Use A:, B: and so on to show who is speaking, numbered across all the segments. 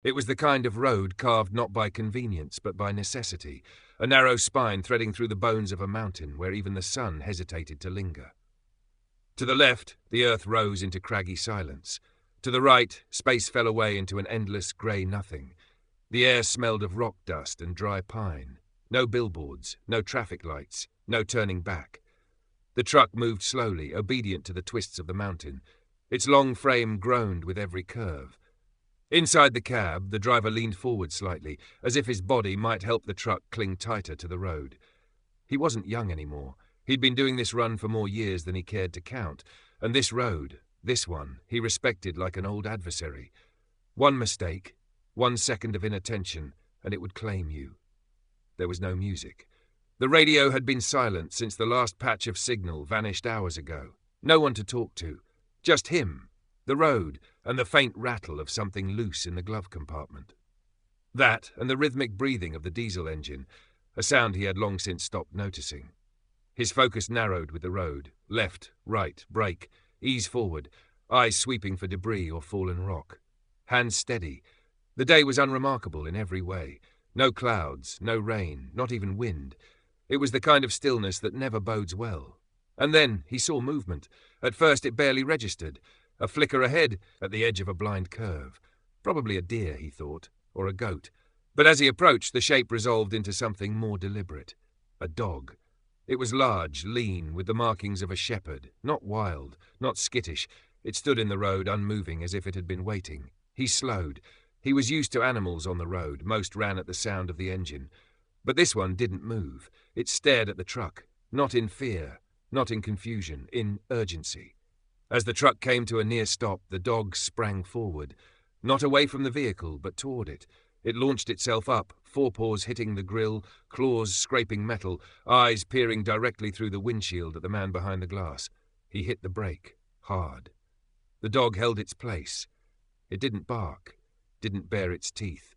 A: It was the kind of road carved not by convenience but by necessity, a narrow spine threading through the bones of a mountain where even the sun hesitated to linger. To the left, the earth rose into craggy silence. To the right, space fell away into an endless grey nothing. The air smelled of rock dust and dry pine. No billboards, no traffic lights, no turning back. The truck moved slowly, obedient to the twists of the mountain. Its long frame groaned with every curve. Inside the cab, the driver leaned forward slightly, as if his body might help the truck cling tighter to the road. He wasn't young anymore. He'd been doing this run for more years than he cared to count, and this road, this one, he respected like an old adversary. One mistake, 1 second of inattention, and it would claim you. There was no music. The radio had been silent since the last patch of signal vanished hours ago. No one to talk to. Just him, the road, and the faint rattle of something loose in the glove compartment. That, and the rhythmic breathing of the diesel engine, a sound he had long since stopped noticing. His focus narrowed with the road. Left, right, brake, ease forward, eyes sweeping for debris or fallen rock. Hands steady. The day was unremarkable in every way. No clouds, no rain, not even wind. It was the kind of stillness that never bodes well. And then he saw movement. At first it barely registered. A flicker ahead, at the edge of a blind curve. Probably a deer, he thought, or a goat. But as he approached, the shape resolved into something more deliberate. A dog. It was large, lean, with the markings of a shepherd. Not wild, not skittish. It stood in the road, unmoving, as if it had been waiting. He slowed. He was used to animals on the road. Most ran at the sound of the engine. But this one didn't move. It stared at the truck. Not in fear, not in confusion, in urgency. As the truck came to a near stop, the dog sprang forward. Not away from the vehicle, but toward it. It launched itself up, forepaws hitting the grille, claws scraping metal, eyes peering directly through the windshield at the man behind the glass. He hit the brake, hard. The dog held its place. It didn't bark, didn't bare its teeth.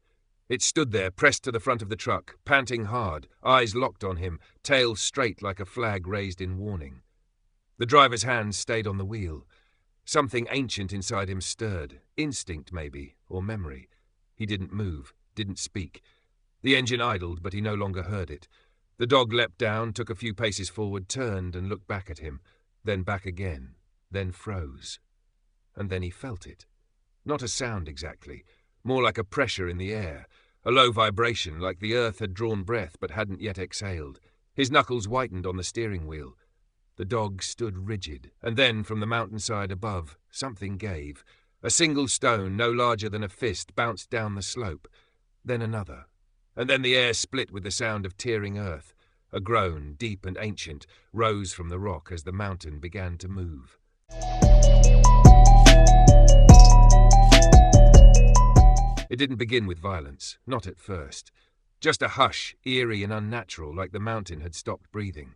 A: It stood there, pressed to the front of the truck, panting hard, eyes locked on him, tail straight like a flag raised in warning. The driver's hands stayed on the wheel. Something ancient inside him stirred, instinct maybe, or memory. He didn't move, didn't speak. The engine idled, but he no longer heard it. The dog leapt down, took a few paces forward, turned and looked back at him, then back again, then froze. And then he felt it. Not a sound exactly, more like a pressure in the air, a low vibration, like the earth had drawn breath but hadn't yet exhaled. His knuckles whitened on the steering wheel. The dog stood rigid, and then from the mountainside above, something gave. A single stone, no larger than a fist, bounced down the slope. Then another. And then the air split with the sound of tearing earth. A groan, deep and ancient, rose from the rock as the mountain began to move. It didn't begin with violence, not at first. Just a hush, eerie and unnatural, like the mountain had stopped breathing.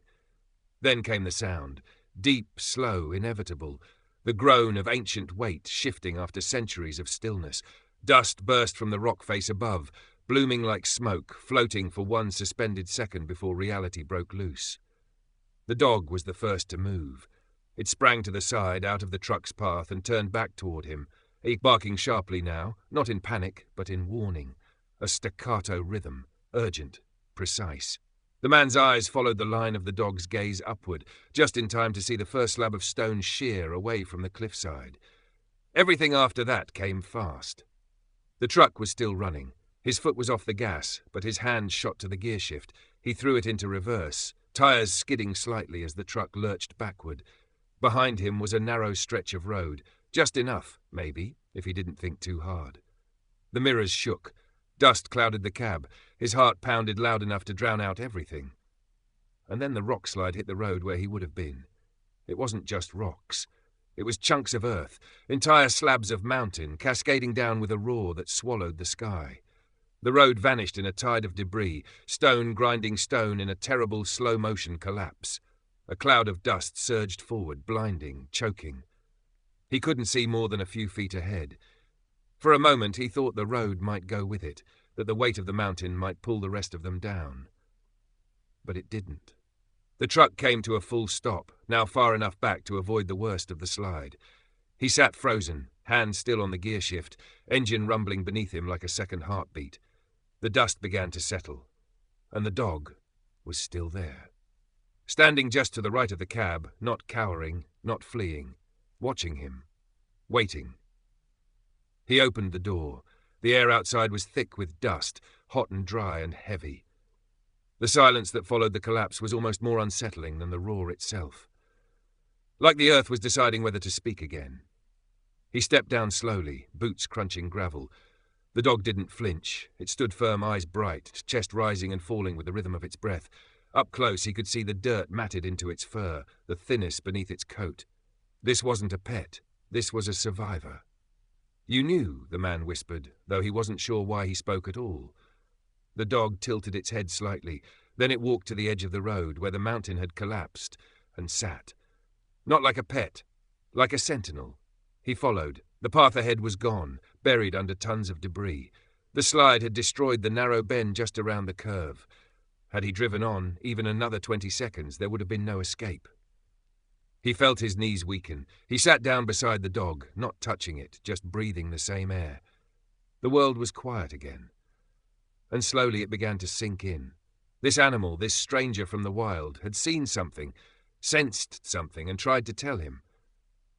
A: Then came the sound, deep, slow, inevitable, the groan of ancient weight shifting after centuries of stillness. Dust burst from the rock face above, blooming like smoke, floating for one suspended second before reality broke loose. The dog was the first to move. It sprang to the side, out of the truck's path, and turned back toward him, barking sharply now, not in panic, but in warning. A staccato rhythm, urgent, precise. The man's eyes followed the line of the dog's gaze upward, just in time to see the first slab of stone sheer away from the cliffside. Everything after that came fast. The truck was still running. His foot was off the gas, but his hand shot to the gearshift. He threw it into reverse, tires skidding slightly as the truck lurched backward. Behind him was a narrow stretch of road, just enough, maybe, if he didn't think too hard. The mirrors shook. Dust clouded the cab. His heart pounded loud enough to drown out everything. And then the rock slide hit the road where he would have been. It wasn't just rocks. It was chunks of earth, entire slabs of mountain, cascading down with a roar that swallowed the sky. The road vanished in a tide of debris, stone grinding stone in a terrible slow-motion collapse. A cloud of dust surged forward, blinding, choking. He couldn't see more than a few feet ahead. For a moment he thought the road might go with it, that the weight of the mountain might pull the rest of them down. But it didn't. The truck came to a full stop, now far enough back to avoid the worst of the slide. He sat frozen, hand still on the gear shift, engine rumbling beneath him like a second heartbeat. The dust began to settle, and the dog was still there. Standing just to the right of the cab, not cowering, not fleeing, watching him, waiting. He opened the door. The air outside was thick with dust, hot and dry and heavy. The silence that followed the collapse was almost more unsettling than the roar itself. Like the earth was deciding whether to speak again. He stepped down slowly, boots crunching gravel. The dog didn't flinch. It stood firm, eyes bright, chest rising and falling with the rhythm of its breath. Up close he could see the dirt matted into its fur, the thinness beneath its coat. This wasn't a pet. This was a survivor. "You knew," the man whispered, though he wasn't sure why he spoke at all. The dog tilted its head slightly. Then it walked to the edge of the road, where the mountain had collapsed, and sat. Not like a pet, like a sentinel. He followed. The path ahead was gone, buried under tons of debris. The slide had destroyed the narrow bend just around the curve. Had he driven on, even another 20 seconds, there would have been no escape. He felt his knees weaken. He sat down beside the dog, not touching it, just breathing the same air. The world was quiet again. And slowly it began to sink in. This animal, this stranger from the wild, had seen something, sensed something, and tried to tell him.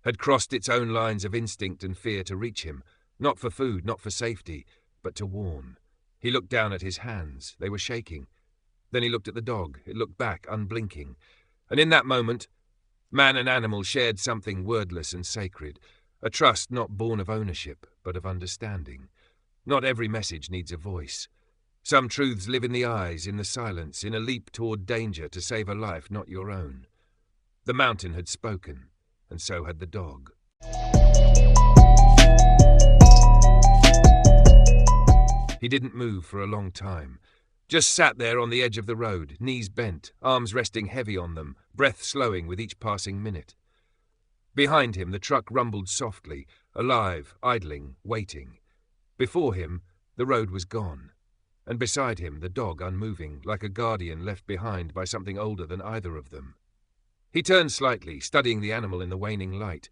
A: Had crossed its own lines of instinct and fear to reach him, not for food, not for safety, but to warn. He looked down at his hands. They were shaking. Then he looked at the dog. It looked back, unblinking. And in that moment, man and animal shared something wordless and sacred, a trust not born of ownership, but of understanding. Not every message needs a voice. Some truths live in the eyes, in the silence, in a leap toward danger to save a life not your own. The mountain had spoken, and so had the dog. He didn't move for a long time. Just sat there on the edge of the road, knees bent, arms resting heavy on them, breath slowing with each passing minute. Behind him, the truck rumbled softly, alive, idling, waiting. Before him, the road was gone. And beside him, the dog unmoving, like a guardian left behind by something older than either of them. He turned slightly, studying the animal in the waning light.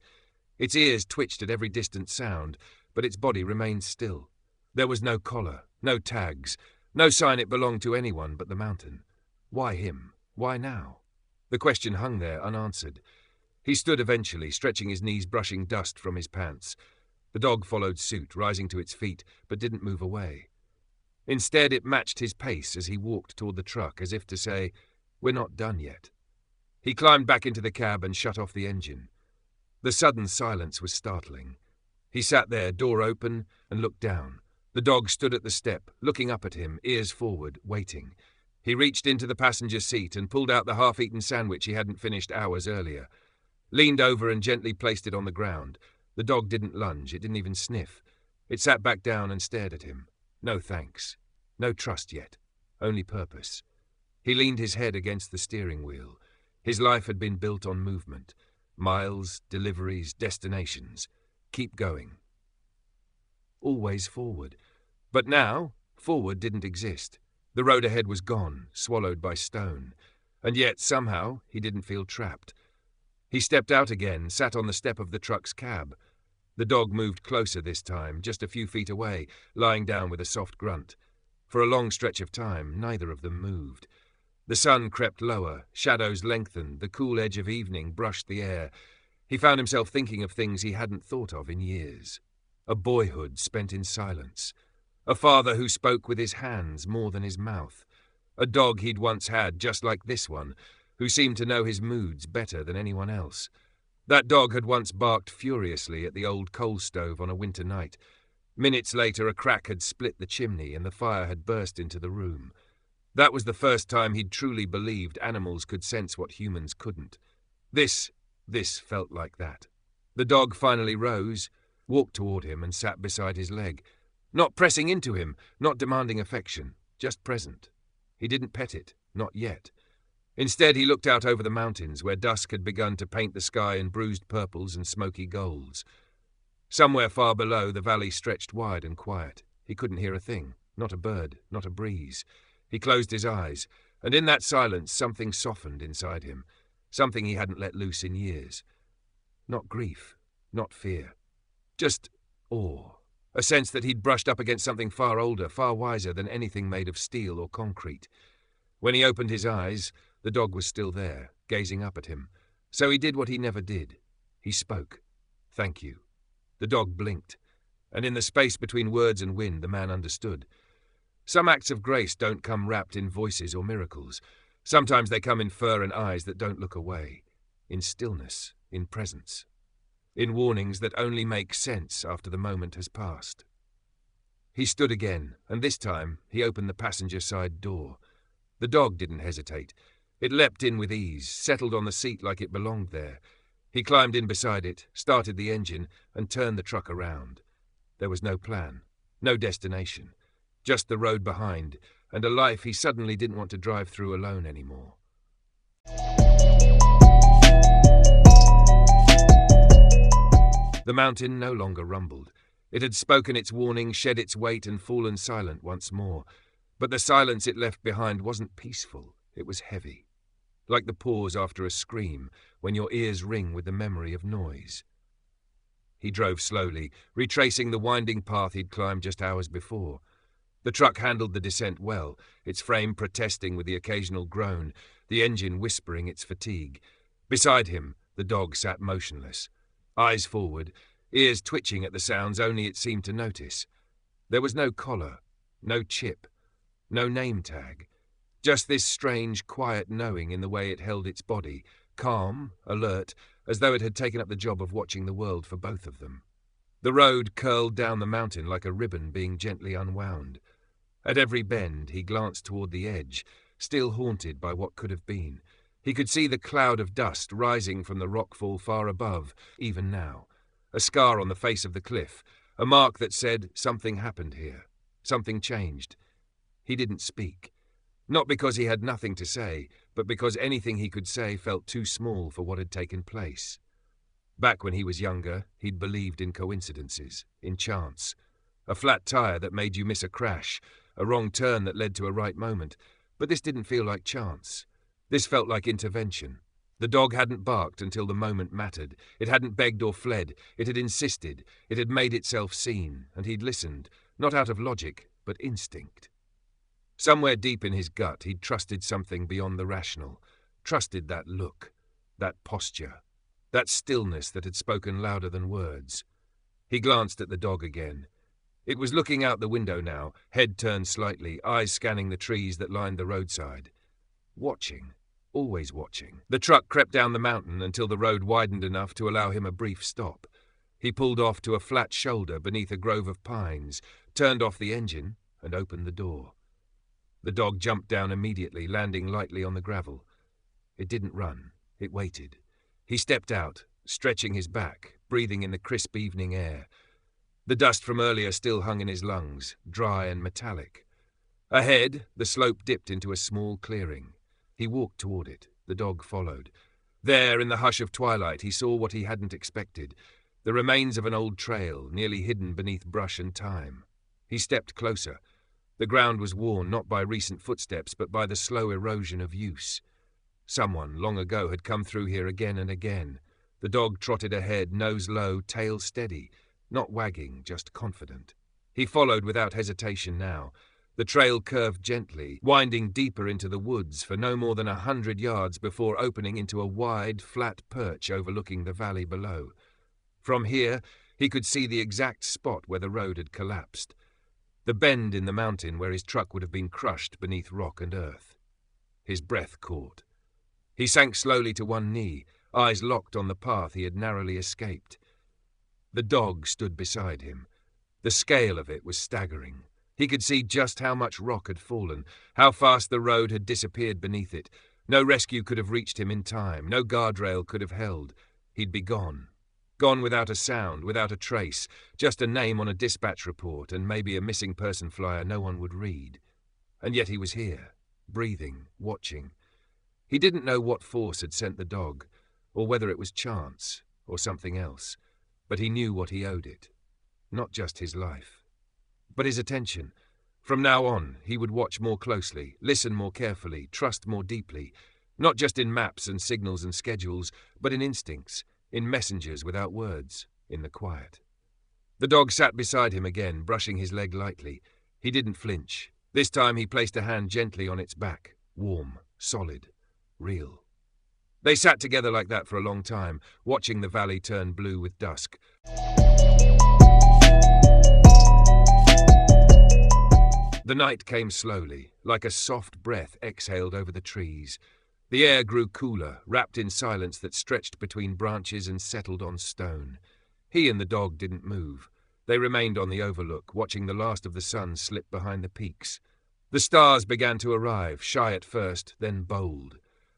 A: Its ears twitched at every distant sound, but its body remained still. There was no collar, no tags, no sign it belonged to anyone but the mountain. Why him? Why now? The question hung there unanswered. He stood eventually, stretching his knees, brushing dust from his pants. The dog followed suit, rising to its feet, but didn't move away. Instead, it matched his pace as he walked toward the truck, as if to say, "We're not done yet." He climbed back into the cab and shut off the engine. The sudden silence was startling. He sat there, door open, and looked down. The dog stood at the step, looking up at him, ears forward, waiting. He reached into the passenger seat and pulled out the half-eaten sandwich he hadn't finished hours earlier. Leaned over and gently placed it on the ground. The dog didn't lunge, it didn't even sniff. It sat back down and stared at him. No thanks. No trust yet. Only purpose. He leaned his head against the steering wheel. His life had been built on movement. Miles, deliveries, destinations. Keep going. Always forward. But now, forward didn't exist. The road ahead was gone, swallowed by stone. And yet, somehow, he didn't feel trapped. He stepped out again, sat on the step of the truck's cab. The dog moved closer this time, just a few feet away, lying down with a soft grunt. For a long stretch of time, neither of them moved. The sun crept lower, shadows lengthened, the cool edge of evening brushed the air. He found himself thinking of things he hadn't thought of in years. A boyhood spent in silence. A father who spoke with his hands more than his mouth. A dog he'd once had, just like this one, who seemed to know his moods better than anyone else. That dog had once barked furiously at the old coal stove on a winter night. Minutes later, a crack had split the chimney and the fire had burst into the room. That was the first time he'd truly believed animals could sense what humans couldn't. This felt like that. The dog finally rose, walked toward him and sat beside his leg. Not pressing into him, not demanding affection, just present. He didn't pet it, not yet. Instead, he looked out over the mountains, where dusk had begun to paint the sky in bruised purples and smoky golds. Somewhere far below, the valley stretched wide and quiet. He couldn't hear a thing, not a bird, not a breeze. He closed his eyes, and in that silence something softened inside him, something he hadn't let loose in years. Not grief, not fear. Just awe, a sense that he'd brushed up against something far older, far wiser than anything made of steel or concrete. When he opened his eyes, the dog was still there, gazing up at him. So he did what he never did. He spoke. "Thank you." The dog blinked, and in the space between words and wind, the man understood. Some acts of grace don't come wrapped in voices or miracles. Sometimes they come in fur and eyes that don't look away, in stillness, in presence, in warnings that only make sense after the moment has passed. He stood again, and this time he opened the passenger side door. The dog didn't hesitate. It leapt in with ease, settled on the seat like it belonged there. He climbed in beside it, started the engine, and turned the truck around. There was no plan, no destination, just the road behind, and a life he suddenly didn't want to drive through alone anymore. The mountain no longer rumbled. It had spoken its warning, shed its weight, and fallen silent once more. But the silence it left behind wasn't peaceful, it was heavy, like the pause after a scream, when your ears ring with the memory of noise. He drove slowly, retracing the winding path he'd climbed just hours before. The truck handled the descent well, its frame protesting with the occasional groan, the engine whispering its fatigue. Beside him, the dog sat motionless, eyes forward, ears twitching at the sounds only it seemed to notice. There was no collar, no chip, no name tag, just this strange, quiet knowing in the way it held its body, calm, alert, as though it had taken up the job of watching the world for both of them. The road curled down the mountain like a ribbon being gently unwound. At every bend he glanced toward the edge, still haunted by what could have been. He could see the cloud of dust rising from the rockfall far above, even now. A scar on the face of the cliff, a mark that said something happened here, something changed. He didn't speak. Not because he had nothing to say, but because anything he could say felt too small for what had taken place. Back when he was younger, he'd believed in coincidences, in chance. A flat tire that made you miss a crash, a wrong turn that led to a right moment. But this didn't feel like chance. This felt like intervention. The dog hadn't barked until the moment mattered. It hadn't begged or fled. It had insisted. It had made itself seen, and he'd listened, not out of logic, but instinct. Somewhere deep in his gut, he'd trusted something beyond the rational, trusted that look, that posture, that stillness that had spoken louder than words. He glanced at the dog again. It was looking out the window now, head turned slightly, eyes scanning the trees that lined the roadside. Watching, always watching. The truck crept down the mountain until the road widened enough to allow him a brief stop. He pulled off to a flat shoulder beneath a grove of pines, turned off the engine, and opened the door. The dog jumped down immediately, landing lightly on the gravel. It didn't run. It waited. He stepped out, stretching his back, breathing in the crisp evening air. The dust from earlier still hung in his lungs, dry and metallic. Ahead, the slope dipped into a small clearing. He walked toward it. The dog followed. There, in the hush of twilight, he saw what he hadn't expected, the remains of an old trail, nearly hidden beneath brush and thyme. He stepped closer. The ground was worn not by recent footsteps, but by the slow erosion of use. Someone, long ago, had come through here again and again. The dog trotted ahead, nose low, tail steady, not wagging, just confident. He followed without hesitation now. The trail curved gently, winding deeper into the woods for no more than 100 yards before opening into a wide, flat perch overlooking the valley below. From here, he could see the exact spot where the road had collapsed. The bend in the mountain where his truck would have been crushed beneath rock and earth. His breath caught. He sank slowly to one knee, eyes locked on the path he had narrowly escaped. The dog stood beside him. The scale of it was staggering. He could see just how much rock had fallen, how fast the road had disappeared beneath it. No rescue could have reached him in time, no guardrail could have held. He'd be gone. Gone without a sound, without a trace, just a name on a dispatch report and maybe a missing person flyer no one would read. And yet he was here, breathing, watching. He didn't know what force had sent the dog, or whether it was chance, or something else, but he knew what he owed it. Not just his life, but his attention. From now on, he would watch more closely, listen more carefully, trust more deeply, not just in maps and signals and schedules, but in instincts, in messengers without words, in the quiet. The dog sat beside him again, brushing his leg lightly. He didn't flinch. This time he placed a hand gently on its back, warm, solid, real. They sat together like that for a long time, watching the valley turn blue with dusk. The night came slowly, like a soft breath exhaled over the trees. The air grew cooler, wrapped in silence that stretched between branches and settled on stone. He and the dog didn't move. They remained on the overlook, watching the last of the sun slip behind the peaks. The stars began to arrive, shy at first, then bold.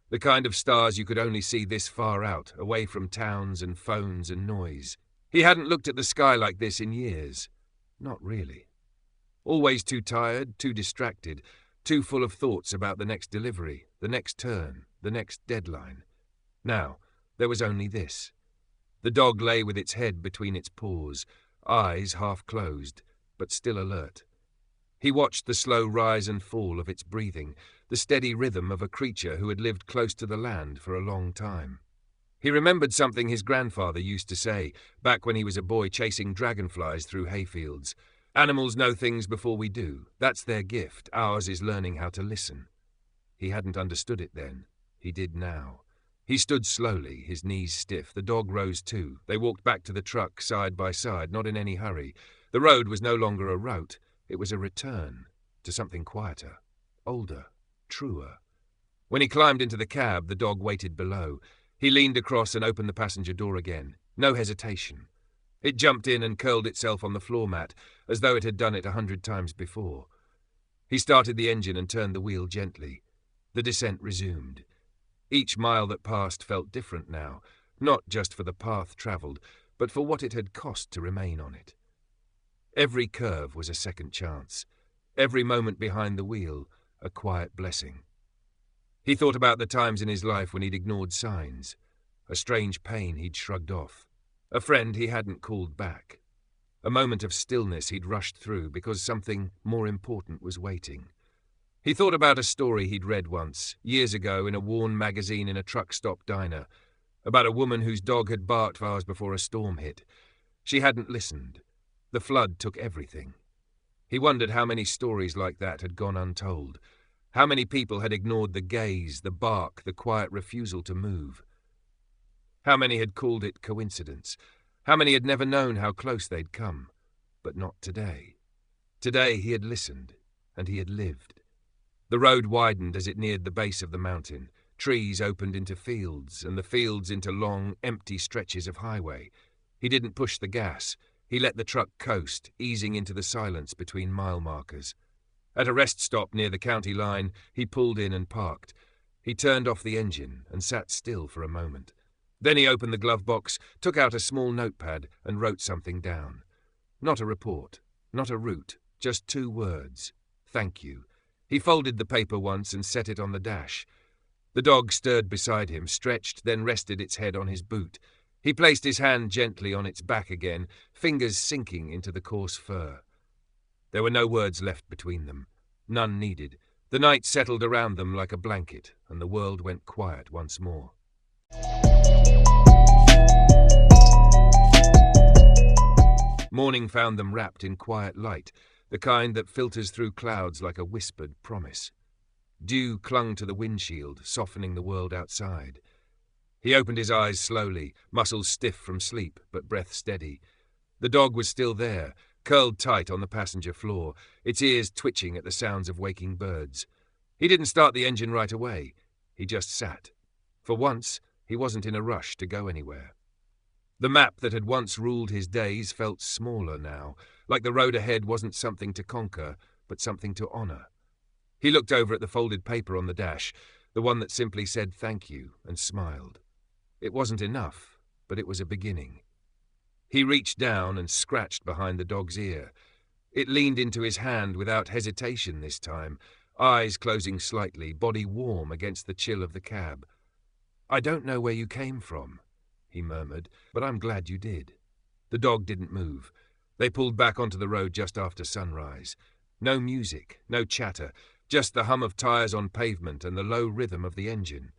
A: The kind of stars you could only see this far out, away from towns and phones and noise. He hadn't looked at the sky like this in years. Not really. Always too tired, too distracted, too full of thoughts about the next delivery, the next turn, the next deadline. Now, there was only this. The dog lay with its head between its paws, eyes half closed, but still alert. He watched the slow rise and fall of its breathing, the steady rhythm of a creature who had lived close to the land for a long time. He remembered something his grandfather used to say, back when he was a boy chasing dragonflies through hayfields. Animals know things before we do. That's their gift. Ours is learning how to listen. He hadn't understood it then. He did now. He stood slowly, his knees stiff. The dog rose too. They walked back to the truck, side by side, not in any hurry. The road was no longer a route. It was a return to something quieter, older, truer. When he climbed into the cab, the dog waited below. He leaned across and opened the passenger door again. No hesitation. It jumped in and curled itself on the floor mat, as though it had done it 100 times before. He started the engine and turned the wheel gently. The descent resumed. Each mile that passed felt different now, not just for the path travelled, but for what it had cost to remain on it. Every curve was a second chance. Every moment behind the wheel, a quiet blessing. He thought about the times in his life when he'd ignored signs, a strange pain he'd shrugged off, a friend he hadn't called back, a moment of stillness he'd rushed through because something more important was waiting. He thought about a story he'd read once, years ago in a worn magazine in a truck stop diner, about a woman whose dog had barked hours before a storm hit. She hadn't listened. The flood took everything. He wondered how many stories like that had gone untold, how many people had ignored the gaze, the bark, the quiet refusal to move. How many had called it coincidence? How many had never known how close they'd come? But not today. Today he had listened, and he had lived. The road widened as it neared the base of the mountain. Trees opened into fields, and the fields into long, empty stretches of highway. He didn't push the gas. He let the truck coast, easing into the silence between mile markers. At a rest stop near the county line, he pulled in and parked. He turned off the engine and sat still for a moment. Then he opened the glove box, took out a small notepad, and wrote something down. Not a report, not a route, just 2 words. Thank you. He folded the paper once and set it on the dash. The dog stirred beside him, stretched, then rested its head on his boot. He placed his hand gently on its back again, fingers sinking into the coarse fur. There were no words left between them, none needed. The night settled around them like a blanket, and the world went quiet once more. Morning found them wrapped in quiet light, the kind that filters through clouds like a whispered promise. Dew clung to the windshield, softening the world outside. He opened his eyes slowly, muscles stiff from sleep, but breath steady. The dog was still there, curled tight on the passenger floor, its ears twitching at the sounds of waking birds. He didn't start the engine right away. He just sat. For once, he wasn't in a rush to go anywhere. The map that had once ruled his days felt smaller now, like the road ahead wasn't something to conquer, but something to honor. He looked over at the folded paper on the dash, the one that simply said thank you, and smiled. It wasn't enough, but it was a beginning. He reached down and scratched behind the dog's ear. It leaned into his hand without hesitation this time, eyes closing slightly, body warm against the chill of the cab. "I don't know where you came from," he murmured, "but I'm glad you did." The dog didn't move. They pulled back onto the road just after sunrise. No music, no chatter, just the hum of tires on pavement and the low rhythm of the engine.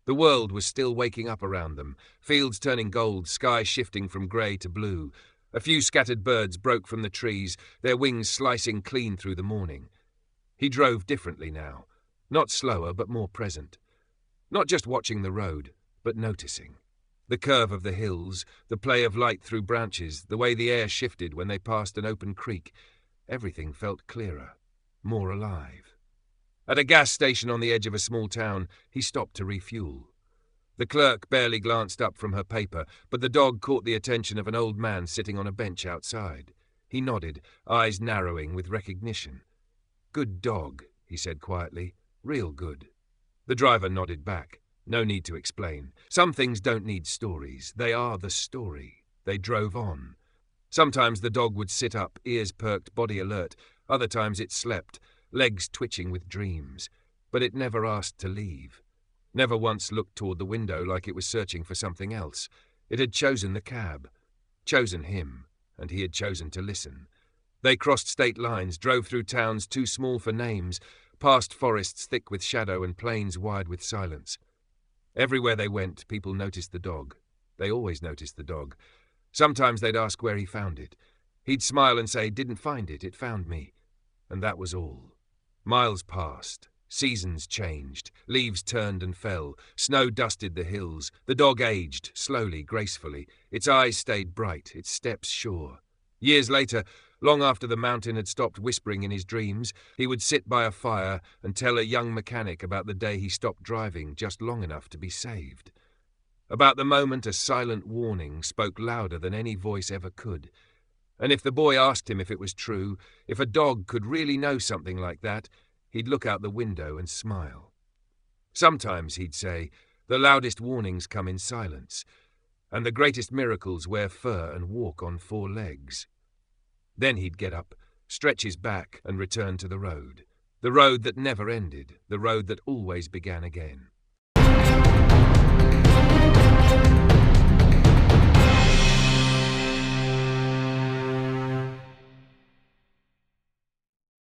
A: The world was still waking up around them, fields turning gold, sky shifting from grey to blue. A few scattered birds broke from the trees, their wings slicing clean through the morning. He drove differently now, not slower but more present. Not just watching the road, but noticing. The curve of the hills, the play of light through branches, the way the air shifted when they passed an open creek. Everything felt clearer, more alive. At a gas station on the edge of a small town, he stopped to refuel. The clerk barely glanced up from her paper, but the dog caught the attention of an old man sitting on a bench outside. He nodded, eyes narrowing with recognition. "Good dog," he said quietly. "Real good." The driver nodded back. No need to explain. Some things don't need stories. They are the story. They drove on. Sometimes the dog would sit up, ears perked, body alert. Other times it slept, legs twitching with dreams. But it never asked to leave. Never once looked toward the window like it was searching for something else. It had chosen the cab. Chosen him. And he had chosen to listen. They crossed state lines, drove through towns too small for names, past forests thick with shadow and plains wide with silence. Everywhere they went, people noticed the dog. They always noticed the dog. Sometimes they'd ask where he found it. He'd smile and say, "Didn't find it, it found me." And that was all. Miles passed. Seasons changed. Leaves turned and fell. Snow dusted the hills. The dog aged, slowly, gracefully. Its eyes stayed bright, its steps sure. Years later, long after the mountain had stopped whispering in his dreams, he would sit by a fire and tell a young mechanic about the day he stopped driving just long enough to be saved. About the moment a silent warning spoke louder than any voice ever could. And if the boy asked him if it was true, if a dog could really know something like that, he'd look out the window and smile. Sometimes, he'd say, the loudest warnings come in silence, and the greatest miracles wear fur and walk on 4 legs. Then he'd get up, stretch his back, and return to the road. The road that never ended, the road that always began again.